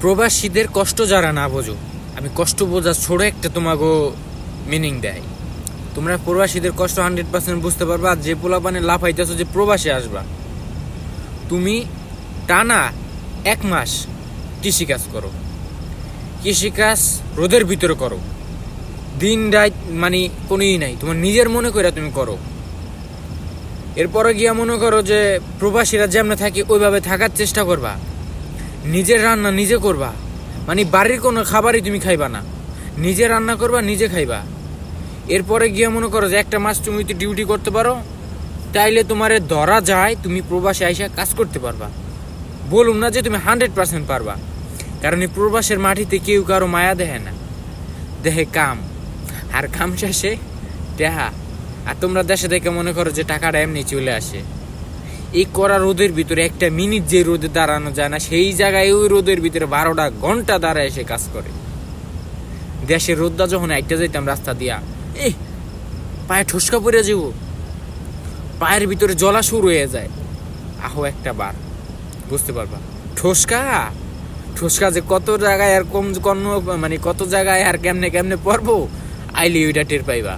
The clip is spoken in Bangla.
প্রবাসীদের কষ্ট যারা না বোঝো, আমি কষ্ট বোঝা ছোট একটা তোমাকে মিনিং দেয়। তোমরা প্রবাসীদের কষ্ট 100% বুঝতে পারবা। আর যে পোলাপানে লাফাইতেছো যে প্রবাসে আসবা, তুমি টানা 1 মাস কৃষিকাজ করো, কৃষিকাজ রোদের ভিতরে করো, দিন রাত মানে কোনোই নাই, তোমার নিজের মনে করে তুমি করো। এরপরে গিয়া মনে করো যে প্রবাসীরা যেমন থাকে ওইভাবে থাকার চেষ্টা করবা, নিজের রান্না নিজে করবা, মানে বাড়ির কোনো খাবারই তুমি খাইবা না, নিজে রান্না করবা নিজে খাইবা। এরপরে গিয়ে মনে করো যে 1 মাস তুমি তো ডিউটি করতে পারো, তাইলে তোমারে ধরা যায় তুমি প্রবাসে আইসা কাজ করতে পারবা। বলুন না যে তুমি 100% পারবা, কারণ এই প্রবাসের মাটিতে কেউ কারো মায়া দেখে না, দেখে কাম। আর কাম শেষে টেহা। আর তোমরা দেশে দেখে মনে করো যে টাকাটা এমনি চলে আসে। এই কড়া রোদের ভিতরে 1 মিনিট যে রোদে দাঁড়ানো যায় না, সেই জায়গায় ওই রোদের ভিতরে 12টা ঘন্টা দাঁড়ায় এসে কাজ করে। দেশের রোদটা যখন একটা যাইতাম রাস্তা দিয়া, পায়ে ঠোসকা পড়ে যাব, পায়ের ভিতরে জ্বলা শুরু হয়ে যায়। আহো একটা বার বুঝতে পারবা ঠোসকা ঠোসকা যে কত জায়গায় আর কম মানে কত জায়গায় আর কেমনে কেমনে পড়বো, আইলে ওইটা টের পাইবা।